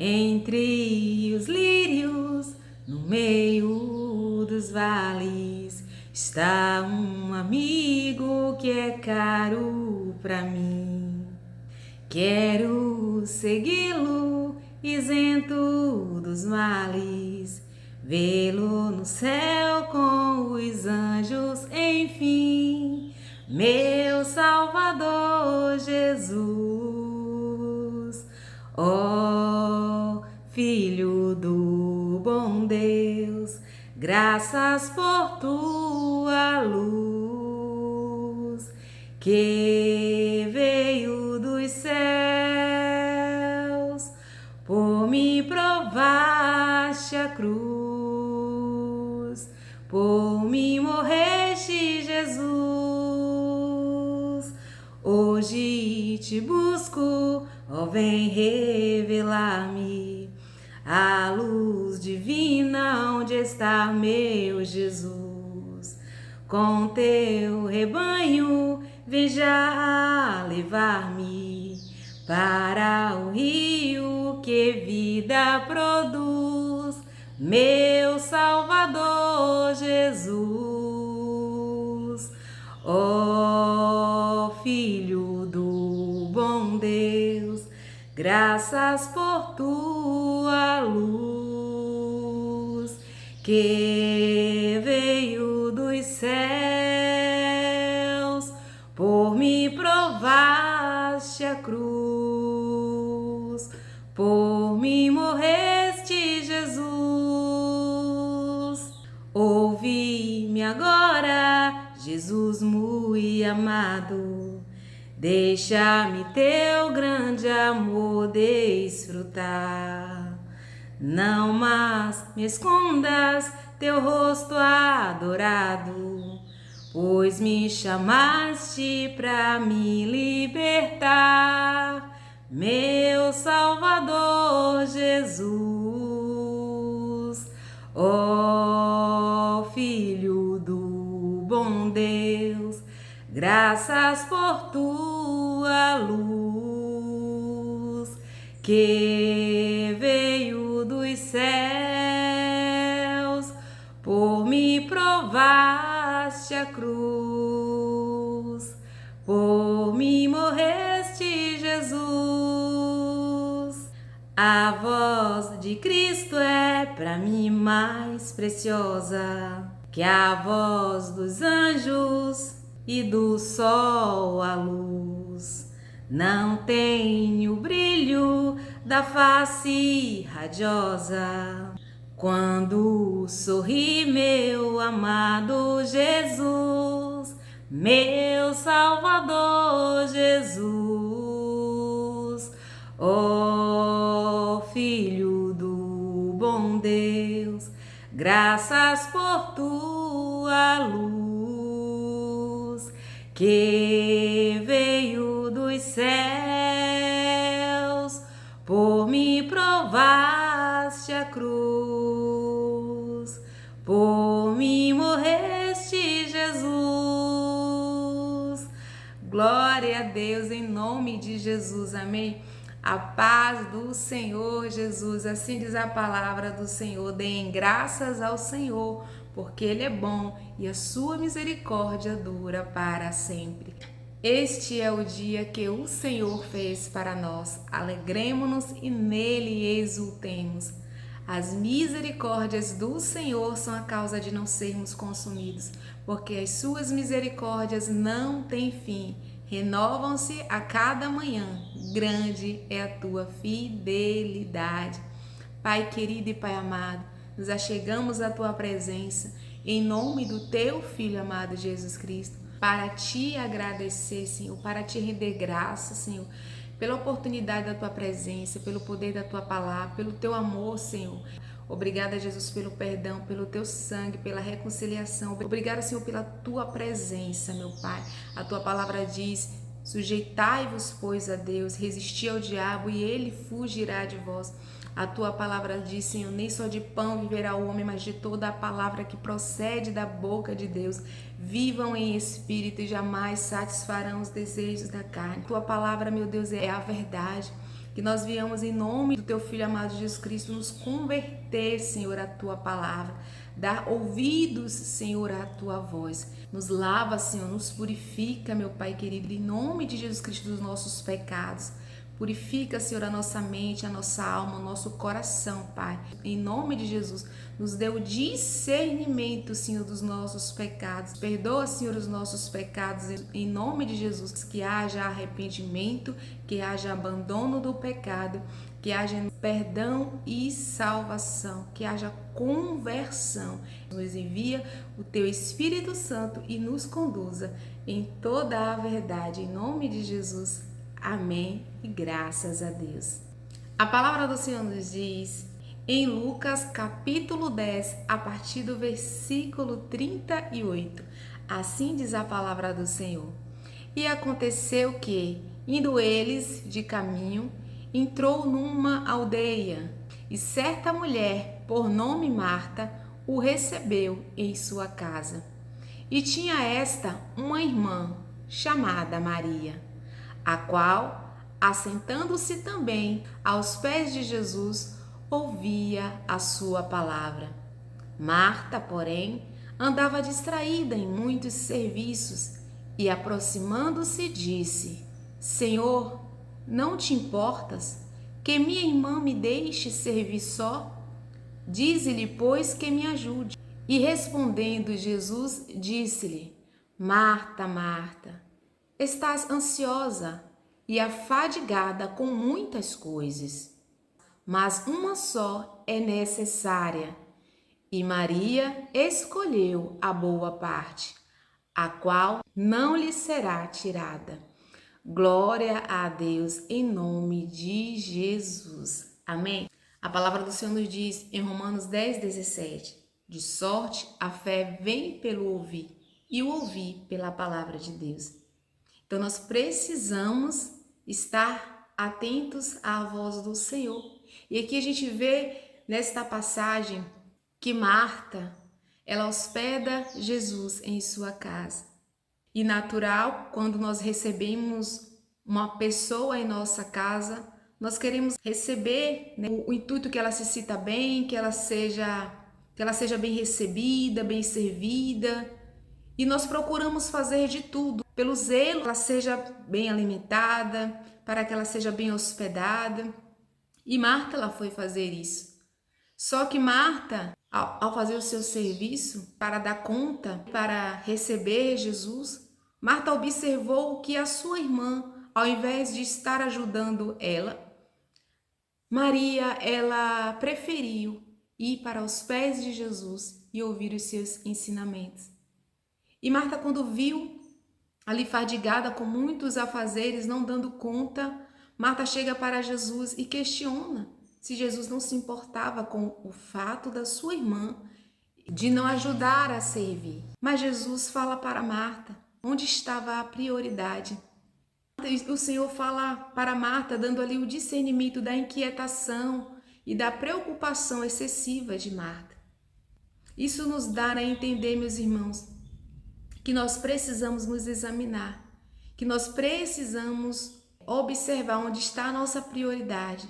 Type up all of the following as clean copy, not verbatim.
Entre os lírios, no meio dos vales, está um amigo que é caro pra mim. Quero segui-lo, isento dos males, vê-lo no céu com os anjos, enfim, meu Salvador Jesus. Ó Filho do bom Deus, graças por tua luz, que veio dos céus, por me provaste a cruz, por mim morreste, Jesus. Hoje te busco, ó, vem revelar-me a luz divina, onde está meu Jesus. Com teu rebanho, vem já levar-me para o rio que vida produz, meu Salvador Jesus. Ó Filho do bom Deus, graças por tua luz, que veio dos céus, por me provaste a cruz, por mim morreste, Jesus. Ouvi-me agora, Jesus muito amado, deixa-me teu grande amor desfrutar. Não mais me escondas teu rosto adorado, pois me chamaste pra me libertar, meu Salvador Jesus. Ó Filho do bom Deus, graças por tua luz, que veio dos céus, por me provaste a cruz, por mim morreste, Jesus. A voz de Cristo é pra mim mais preciosa que a voz dos anjos e do sol a luz. Não tem o brilho da face radiosa quando sorri meu amado Jesus, meu Salvador Jesus. Ó Filho do bom Deus, graças por tua luz, que veio dos céus, por me provaste a cruz, por mim morreste, Jesus. Glória a Deus, em nome de Jesus, amém. A paz do Senhor Jesus, assim diz a palavra do Senhor. Deem graças ao Senhor, porque Ele é bom e a sua misericórdia dura para sempre. Este é o dia que o Senhor fez para nós. Alegremo-nos e nele exultemos. As misericórdias do Senhor são a causa de não sermos consumidos, porque as suas misericórdias não têm fim. Renovam-se a cada manhã, grande é a tua fidelidade. Pai querido e Pai amado, nos achegamos à tua presença, em nome do teu Filho amado Jesus Cristo, para te agradecer, Senhor, para te render graça, Senhor, pela oportunidade da tua presença, pelo poder da tua palavra, pelo teu amor, Senhor. Obrigada, Jesus, pelo perdão, pelo teu sangue, pela reconciliação. Obrigada, Senhor, pela tua presença, meu Pai. A tua palavra diz: sujeitai-vos, pois, a Deus, resisti ao diabo e ele fugirá de vós. A tua palavra diz, Senhor, nem só de pão viverá o homem, mas de toda a palavra que procede da boca de Deus. Vivam em espírito e jamais satisfarão os desejos da carne. Tua palavra, meu Deus, é a verdade. que nós viemos em nome do teu Filho amado Jesus Cristo nos converter, Senhor, à tua palavra, dar ouvidos, Senhor, à tua voz. Nos lava, Senhor, nos purifica, meu Pai querido, em nome de Jesus Cristo, dos nossos pecados. Purifica, Senhor, a nossa mente, a nossa alma, o nosso coração, Pai. Em nome de Jesus, nos dê o discernimento, Senhor, dos nossos pecados. Perdoa, Senhor, os nossos pecados. Em nome de Jesus, que haja arrependimento, que haja abandono do pecado, que haja perdão e salvação, que haja conversão. Nos envia o teu Espírito Santo e nos conduza em toda a verdade. Em nome de Jesus. Amém e graças a Deus. A palavra do Senhor nos diz em Lucas capítulo 10, a partir do versículo 38. Assim diz a palavra do Senhor. E aconteceu que, indo eles de caminho, entrou numa aldeia, e certa mulher, por nome Marta, o recebeu em sua casa. E tinha esta uma irmã, chamada Maria, a qual, assentando-se também aos pés de Jesus, ouvia a sua palavra. Marta, porém, andava distraída em muitos serviços e, aproximando-se, disse: Senhor, não te importas que minha irmã me deixe servir só? Dize-lhe, pois, que me ajude. E respondendo Jesus, disse-lhe: Marta, Marta, estás ansiosa e afadigada com muitas coisas, mas uma só é necessária. E Maria escolheu a boa parte, a qual não lhe será tirada. Glória a Deus em nome de Jesus. Amém? A palavra do Senhor nos diz em Romanos 10:17: de sorte a fé vem pelo ouvir, e o ouvir pela palavra de Deus. Então nós precisamos estar atentos à voz do Senhor. E aqui a gente vê nesta passagem que Marta, ela hospeda Jesus em sua casa. E natural, quando nós recebemos uma pessoa em nossa casa, nós queremos receber, né, o intuito que ela se sinta bem, que ela seja bem recebida, bem servida. E nós procuramos fazer de tudo pelo zelo, que ela seja bem alimentada, para que ela seja bem hospedada. E Marta, ela foi fazer isso. Só que Marta, ao fazer o seu serviço para dar conta, para receber Jesus, Marta observou que a sua irmã, ao invés de estar ajudando ela, Maria, ela preferiu ir para os pés de Jesus e ouvir os seus ensinamentos. E Marta, quando viu ali fadigada com muitos afazeres, não dando conta, Marta chega para Jesus e questiona se Jesus não se importava com o fato da sua irmã de não ajudar a servir. Mas Jesus fala para Marta onde estava a prioridade. O Senhor fala para Marta, dando ali o discernimento da inquietação e da preocupação excessiva de Marta. Isso nos dá a entender, meus irmãos, que nós precisamos nos examinar, que nós precisamos observar onde está a nossa prioridade,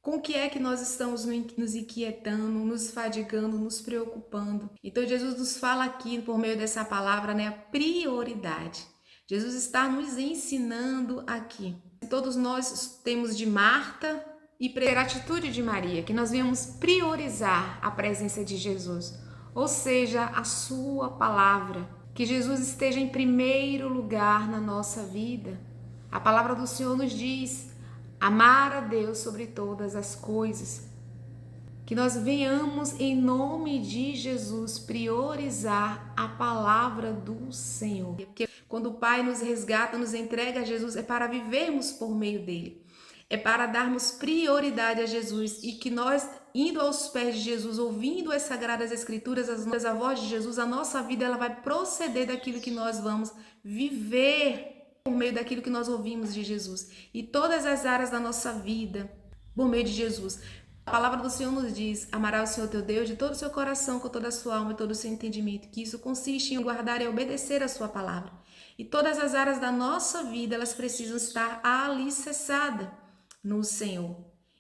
com o que é que nós estamos nos inquietando, nos fadigando, nos preocupando. Então Jesus nos fala aqui, por meio dessa palavra, né, a prioridade. Jesus está nos ensinando aqui. Todos nós temos de Marta e ter a atitude de Maria, que nós venhamos priorizar a presença de Jesus, ou seja, a sua palavra. Que Jesus esteja em primeiro lugar na nossa vida. A palavra do Senhor nos diz: amar a Deus sobre todas as coisas. Que nós venhamos, em nome de Jesus, priorizar a palavra do Senhor. Porque quando o Pai nos resgata, nos entrega a Jesus, é para vivermos por meio dele. É para darmos prioridade a Jesus e que nós, indo aos pés de Jesus, ouvindo as Sagradas Escrituras, a voz de Jesus, a nossa vida ela vai proceder daquilo que nós vamos viver por meio daquilo que nós ouvimos de Jesus. E todas as áreas da nossa vida, por meio de Jesus. A palavra do Senhor nos diz: amará o Senhor teu Deus de todo o seu coração, com toda a sua alma e todo o seu entendimento. Que isso consiste em guardar e obedecer a sua palavra. E todas as áreas da nossa vida, elas precisam estar alicerçadas. no Senhor.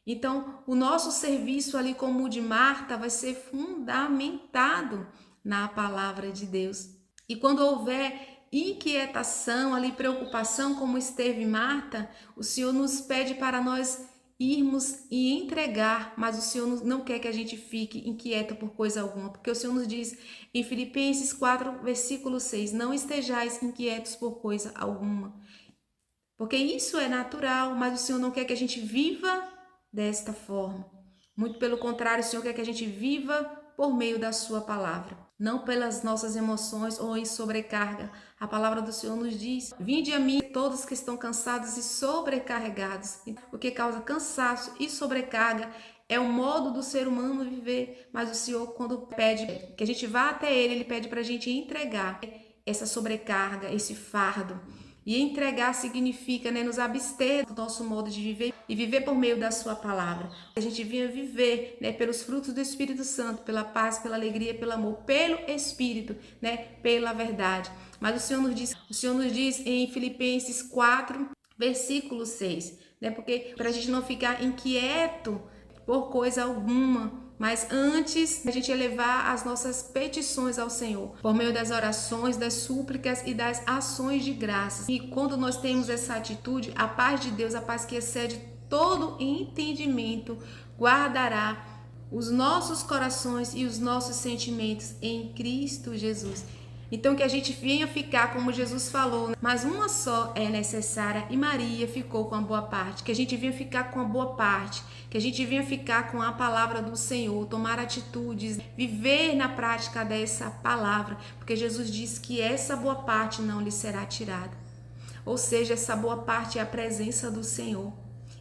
Então, o nosso serviço ali como o de Marta vai ser fundamentado na palavra de Deus. E quando houver inquietação ali, preocupação, como esteve Marta, o Senhor nos pede para nós irmos e entregar, mas o Senhor não quer que a gente fique inquieto por coisa alguma, porque o Senhor nos diz em Filipenses 4, versículo 6, não estejais inquietos por coisa alguma, porque isso é natural, mas o Senhor não quer que a gente viva desta forma. Muito pelo contrário, o Senhor quer que a gente viva por meio da sua palavra, não pelas nossas emoções ou em sobrecarga. A palavra do Senhor nos diz: vinde a mim todos que estão cansados e sobrecarregados. O que causa cansaço e sobrecarga é o modo do ser humano viver, mas o Senhor, quando pede que a gente vá até Ele pede para a gente entregar essa sobrecarga, esse fardo. E entregar significa, nos abster do nosso modo de viver e viver por meio da sua palavra. A gente vinha viver, pelos frutos do Espírito Santo, pela paz, pela alegria, pelo amor, pelo Espírito, pela verdade. Mas o Senhor nos diz em Filipenses 4, versículo 6, porque para a gente não ficar inquieto por coisa alguma, mas antes a gente elevar as nossas petições ao Senhor, por meio das orações, das súplicas e das ações de graças. E quando nós temos essa atitude, a paz de Deus, a paz que excede todo entendimento, guardará os nossos corações e os nossos sentimentos em Cristo Jesus. Então que a gente venha ficar como Jesus falou, mas uma só é necessária e Maria ficou com a boa parte. Que a gente venha ficar com a boa parte, que a gente venha ficar com a palavra do Senhor, tomar atitudes, viver na prática dessa palavra, porque Jesus disse que essa boa parte não lhe será tirada. Ou seja, essa boa parte é a presença do Senhor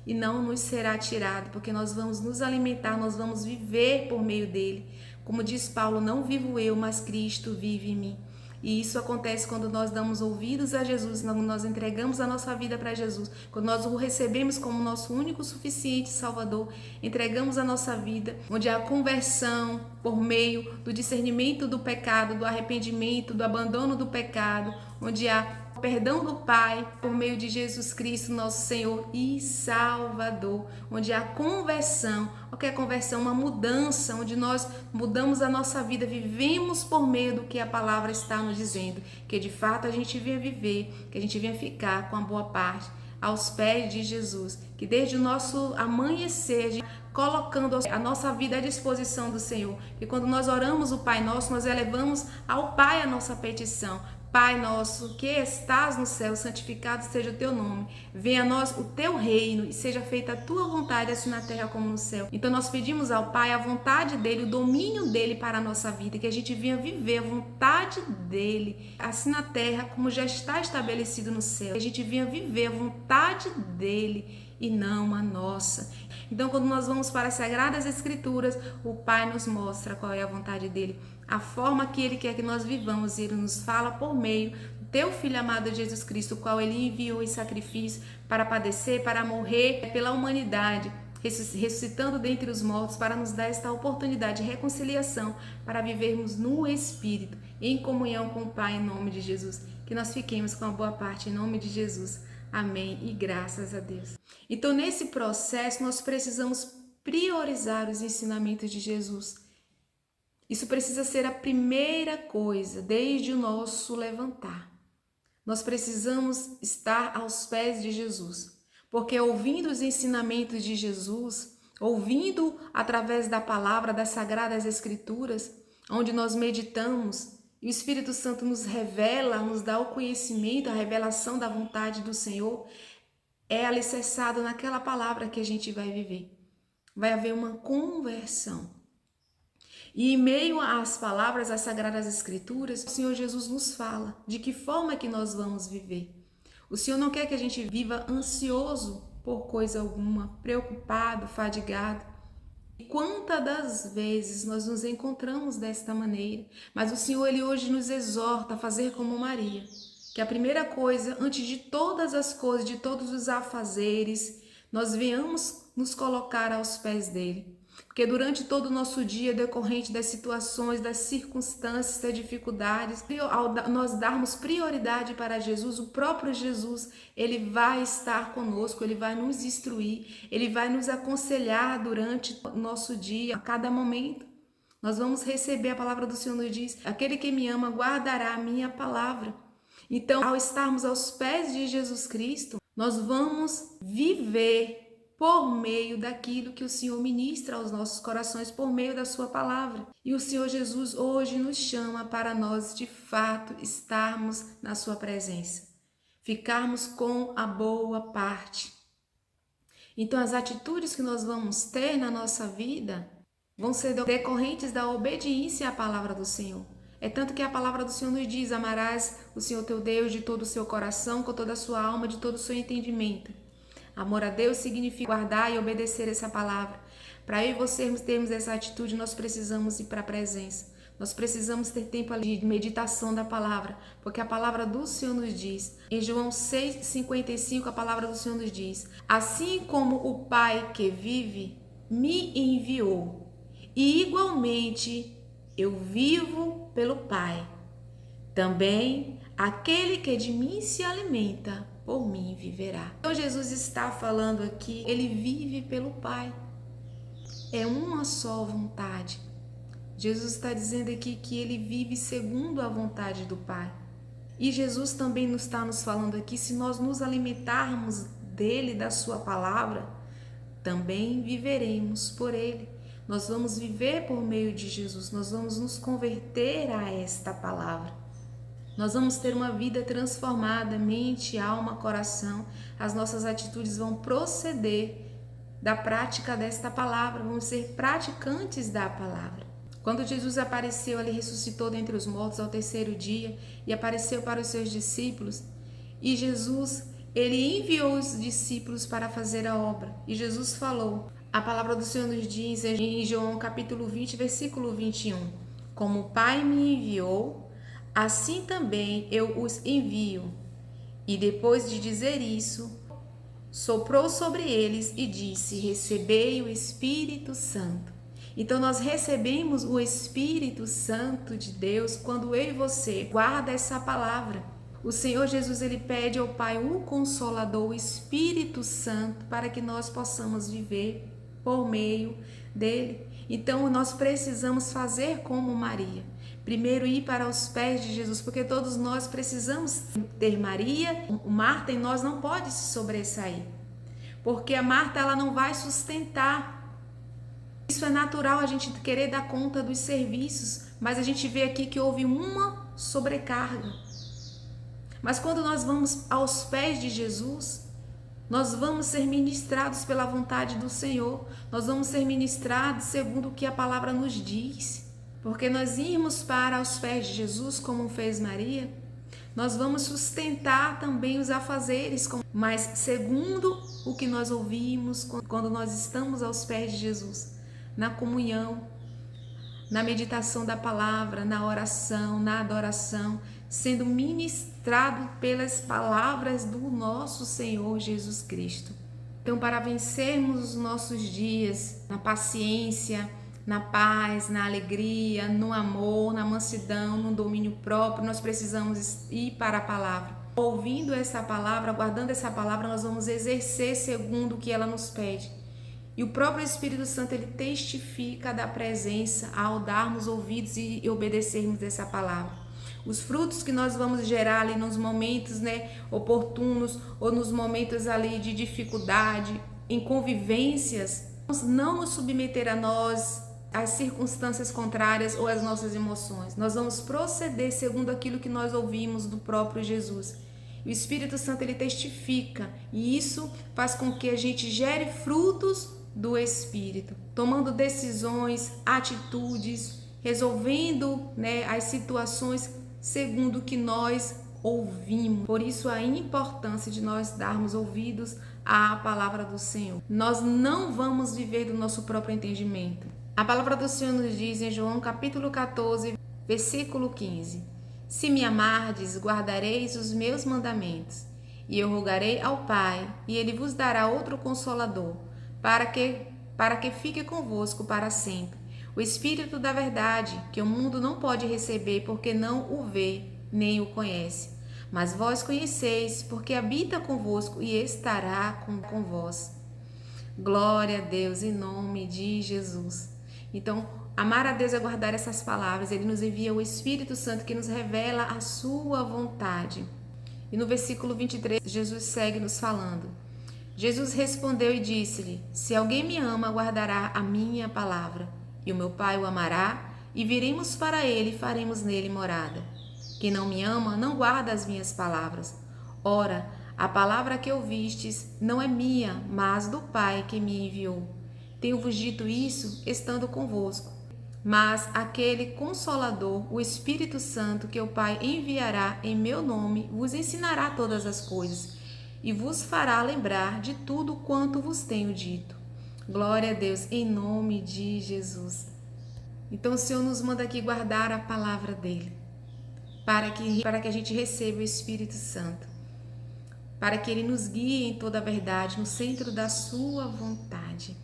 e não nos será tirada, porque nós vamos nos alimentar, nós vamos viver por meio dele. Como diz Paulo, não vivo eu, mas Cristo vive em mim. E isso acontece quando nós damos ouvidos a Jesus, quando nós entregamos a nossa vida para Jesus, quando nós o recebemos como nosso único, suficiente Salvador, entregamos a nossa vida, onde há conversão por meio do discernimento do pecado, do arrependimento, do abandono do pecado, onde há perdão do Pai por meio de Jesus Cristo, nosso Senhor e Salvador, onde há conversão. O que é conversão? Uma mudança, onde nós mudamos a nossa vida, vivemos por meio do que a palavra está nos dizendo, que de fato a gente venha viver, que a gente venha ficar com a boa parte aos pés de Jesus, que desde o nosso amanhecer, colocando a nossa vida à disposição do Senhor, que quando nós oramos o Pai Nosso, nós elevamos ao Pai a nossa petição. Pai nosso, que estás no céu, santificado seja o teu nome. Venha a nós o teu reino e seja feita a tua vontade, assim na terra como no céu. Então nós pedimos ao Pai a vontade dele, o domínio dele para a nossa vida, que a gente venha viver a vontade dele, assim na terra como já está estabelecido no céu. Que a gente venha viver a vontade dele e não a nossa. Então, quando nós vamos para as Sagradas Escrituras, o Pai nos mostra qual é a vontade dele, a forma que ele quer que nós vivamos, e ele nos fala por meio do teu Filho amado Jesus Cristo, o qual ele enviou em sacrifício para padecer, para morrer pela humanidade, ressuscitando dentre os mortos para nos dar esta oportunidade de reconciliação, para vivermos no Espírito, em comunhão com o Pai, em nome de Jesus. Que nós fiquemos com a boa parte, em nome de Jesus. Amém e graças a Deus. Então, nesse processo, nós precisamos priorizar os ensinamentos de Jesus. Isso precisa ser a primeira coisa, desde o nosso levantar. Nós precisamos estar aos pés de Jesus, porque ouvindo os ensinamentos de Jesus, ouvindo através da palavra das Sagradas Escrituras, onde nós meditamos, e o Espírito Santo nos revela, nos dá o conhecimento, a revelação da vontade do Senhor, é alicerçado naquela palavra que a gente vai viver. Vai haver uma conversão. E em meio às palavras das Sagradas Escrituras, o Senhor Jesus nos fala de que forma que nós vamos viver. O Senhor não quer que a gente viva ansioso por coisa alguma, preocupado, fadigado. E quantas das vezes nós nos encontramos desta maneira, mas o Senhor, Ele hoje nos exorta a fazer como Maria, que a primeira coisa, antes de todas as coisas, de todos os afazeres, nós venhamos nos colocar aos pés dEle. Porque durante todo o nosso dia, decorrente das situações, das circunstâncias, das dificuldades, ao nós darmos prioridade para Jesus, o próprio Jesus, ele vai estar conosco, ele vai nos instruir, ele vai nos aconselhar durante o nosso dia, a cada momento. Nós vamos receber a palavra do Senhor, nos diz: aquele que me ama guardará a minha palavra. Então, ao estarmos aos pés de Jesus Cristo, nós vamos viver por meio daquilo que o Senhor ministra aos nossos corações, por meio da sua palavra. E o Senhor Jesus hoje nos chama para nós, de fato, estarmos na sua presença, ficarmos com a boa parte. Então, as atitudes que nós vamos ter na nossa vida vão ser decorrentes da obediência à palavra do Senhor. É tanto que a palavra do Senhor nos diz: amarás o Senhor teu Deus de todo o seu coração, com toda a sua alma, de todo o seu entendimento. Amor a Deus significa guardar e obedecer essa palavra. Para eu e você termos essa atitude, nós precisamos ir para a presença. Nós precisamos ter tempo de meditação da palavra, porque a palavra do Senhor nos diz, em João 6,55, a palavra do Senhor nos diz: assim como o Pai que vive me enviou, e igualmente eu vivo pelo Pai, também aquele que de mim se alimenta, por mim viverá. Então Jesus está falando aqui, ele vive pelo Pai. É uma só vontade. Jesus está dizendo aqui que ele vive segundo a vontade do Pai. E Jesus também está nos falando aqui, se nós nos alimentarmos dele, da sua palavra, também viveremos por ele. Nós vamos viver por meio de Jesus, nós vamos nos converter a esta palavra. Nós vamos ter uma vida transformada, mente, alma, coração. As nossas atitudes vão proceder da prática desta palavra, vamos ser praticantes da palavra. Quando Jesus apareceu, ele ressuscitou dentre os mortos ao terceiro dia e apareceu para os seus discípulos. E Jesus, ele enviou os discípulos para fazer a obra. E Jesus falou, a palavra do Senhor nos diz em João capítulo 20, versículo 21. Como o Pai me enviou, assim também eu os envio. E depois de dizer isso, soprou sobre eles e disse: recebei o Espírito Santo. Então nós recebemos o Espírito Santo de Deus quando eu e você guarda essa palavra. O Senhor Jesus, ele pede ao Pai o Consolador, o Espírito Santo, para que nós possamos viver por meio dele. Então nós precisamos fazer como Maria. Primeiro ir para os pés de Jesus, porque todos nós precisamos ter Maria. Marta em nós não pode se sobressair, porque a Marta ela não vai sustentar. Isso é natural, a gente querer dar conta dos serviços, mas a gente vê aqui que houve uma sobrecarga. Mas quando nós vamos aos pés de Jesus, nós vamos ser ministrados pela vontade do Senhor, nós vamos ser ministrados segundo o que a palavra nos diz. Porque nós irmos para os pés de Jesus, como fez Maria, nós vamos sustentar também os afazeres, mas segundo o que nós ouvimos quando nós estamos aos pés de Jesus, na comunhão, na meditação da palavra, na oração, na adoração, sendo ministrado pelas palavras do nosso Senhor Jesus Cristo. Então, para vencermos os nossos dias na paciência, na paz, na alegria, no amor, na mansidão, no domínio próprio, nós precisamos ir para a palavra. Ouvindo essa palavra, guardando essa palavra, nós vamos exercer segundo o que ela nos pede. E o próprio Espírito Santo, ele testifica da presença ao darmos ouvidos e obedecermos essa palavra. Os frutos que nós vamos gerar ali nos momentos, oportunos, ou nos momentos ali de dificuldade, em convivências, não nos submeter a nós, as circunstâncias contrárias ou as nossas emoções. Nós vamos proceder segundo aquilo que nós ouvimos do próprio Jesus. O Espírito Santo, ele testifica, e isso faz com que a gente gere frutos do Espírito, tomando decisões, atitudes, resolvendo as situações segundo o que nós ouvimos. Por isso a importância de nós darmos ouvidos à palavra do Senhor. Nós não vamos viver do nosso próprio entendimento. A palavra do Senhor nos diz em João capítulo 14, versículo 15: se me amardes, guardareis os meus mandamentos, e eu rogarei ao Pai, e ele vos dará outro Consolador, para para que fique convosco para sempre. O Espírito da verdade, que o mundo não pode receber porque não o vê nem o conhece. Mas vós conheceis, porque habita convosco e estará com vós. Glória a Deus, em nome de Jesus. Então, amar a Deus é guardar essas palavras. Ele nos envia o Espírito Santo que nos revela a sua vontade. E no versículo 23, Jesus segue nos falando. Jesus respondeu e disse-lhe: Se alguém me ama, guardará a minha palavra, e o meu Pai o amará, e viremos para ele e faremos nele morada. Quem não me ama, não guarda as minhas palavras. Ora, a palavra que ouvistes não é minha, mas do Pai que me enviou. Tenho-vos dito isso estando convosco. Mas aquele Consolador, o Espírito Santo, que o Pai enviará em meu nome, vos ensinará todas as coisas e vos fará lembrar de tudo quanto vos tenho dito. Glória a Deus, em nome de Jesus. Então o Senhor nos manda aqui guardar a palavra dele, para que a gente receba o Espírito Santo, para que ele nos guie em toda a verdade, no centro da sua vontade.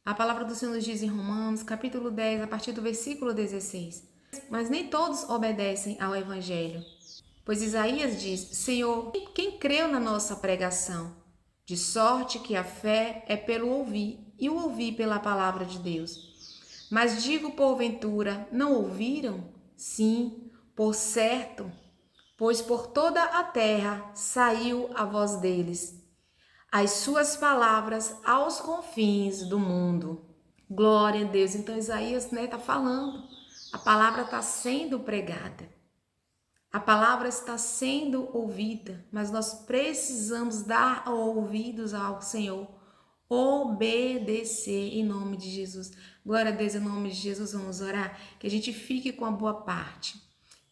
A palavra do Senhor nos diz em Romanos, capítulo 10, a partir do versículo 16. Mas nem todos obedecem ao Evangelho. Pois Isaías diz: Senhor, quem creu na nossa pregação? De sorte que a fé é pelo ouvir, e o ouvir pela palavra de Deus. Mas digo porventura, não ouviram? Sim, por certo, pois por toda a terra saiu a voz deles, as suas palavras aos confins do mundo. Glória a Deus. Então Isaías está falando, a palavra está sendo pregada. A palavra está sendo ouvida, mas nós precisamos dar ouvidos ao Senhor, obedecer em nome de Jesus. Glória a Deus, em nome de Jesus, vamos orar, que a gente fique com a boa parte,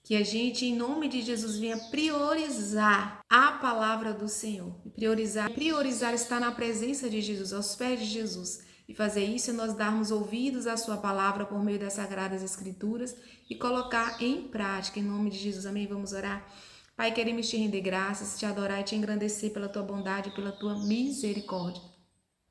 que a gente, em nome de Jesus, venha priorizar a palavra do Senhor, priorizar estar na presença de Jesus, aos pés de Jesus. E fazer isso é nós darmos ouvidos à sua palavra por meio das Sagradas Escrituras e colocar em prática, em nome de Jesus. Amém? Vamos orar? Pai, queremos te render graças, te adorar e te engrandecer pela tua bondade e pela tua misericórdia.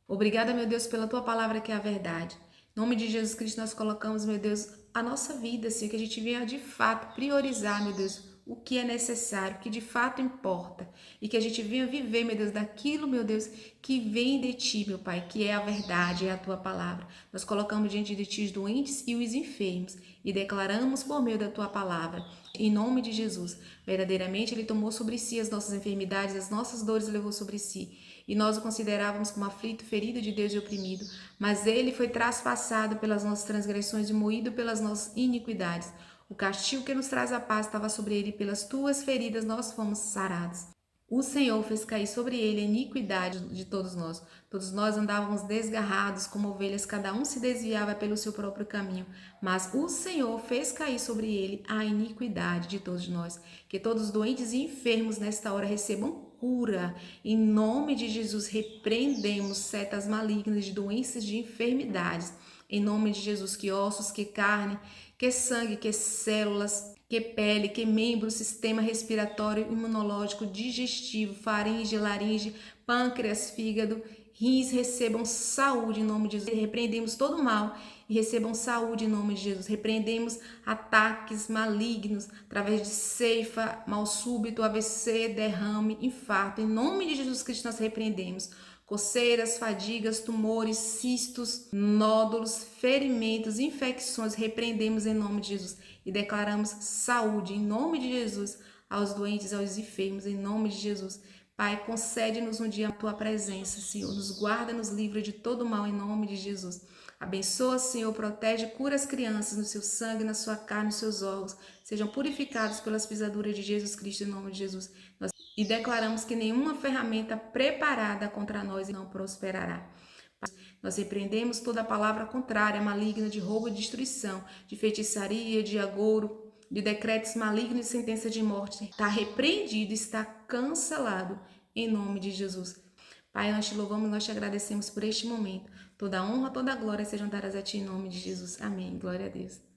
Obrigada, meu Deus, pela tua palavra que é a verdade. Em nome de Jesus Cristo nós colocamos, meu Deus, a nossa vida, Senhor, que a gente venha de fato priorizar, meu Deus, o que é necessário, o que de fato importa, e que a gente venha viver, meu Deus, daquilo, meu Deus, que vem de Ti, meu Pai, que é a verdade, é a Tua palavra. Nós colocamos diante de Ti os doentes e os enfermos e declaramos por meio da Tua palavra, em nome de Jesus, verdadeiramente Ele tomou sobre si as nossas enfermidades, as nossas dores levou sobre si, e nós o considerávamos como aflito, ferido de Deus e oprimido, mas Ele foi traspassado pelas nossas transgressões e moído pelas nossas iniquidades. O castigo que nos traz a paz estava sobre ele, e pelas tuas feridas nós fomos sarados. O Senhor fez cair sobre ele a iniquidade de todos nós. Todos nós andávamos desgarrados como ovelhas, cada um se desviava pelo seu próprio caminho. Mas o Senhor fez cair sobre ele a iniquidade de todos nós. Que todos os doentes e enfermos nesta hora recebam cura. Em nome de Jesus, repreendemos setas malignas de doenças, de enfermidades. Em nome de Jesus, que ossos, que carne, que sangue, que células, que pele, que membro, sistema respiratório, imunológico, digestivo, faringe, laringe, pâncreas, fígado, rins recebam saúde em nome de Jesus. Repreendemos todo o mal e recebam saúde em nome de Jesus. Repreendemos ataques malignos através de ceifa, mal súbito, AVC, derrame, infarto. Em nome de Jesus Cristo nós repreendemos coceiras, fadigas, tumores, cistos, nódulos, ferimentos, infecções, repreendemos em nome de Jesus e declaramos saúde em nome de Jesus aos doentes, aos enfermos, em nome de Jesus. Pai, concede-nos um dia a tua presença, Senhor, nos guarda, nos livra de todo mal em nome de Jesus. Abençoa, Senhor, protege, cura as crianças no seu sangue, na sua carne, nos seus órgãos, sejam purificados pelas pisaduras de Jesus Cristo em nome de Jesus. E declaramos que nenhuma ferramenta preparada contra nós não prosperará. Nós repreendemos toda palavra contrária, maligna, de roubo e destruição, de feitiçaria, de agouro, de decretos malignos e sentença de morte. Está repreendido, está cancelado em nome de Jesus. Pai, nós te louvamos, nós te agradecemos por este momento. Toda honra, toda glória sejam dadas a ti em nome de Jesus. Amém. Glória a Deus.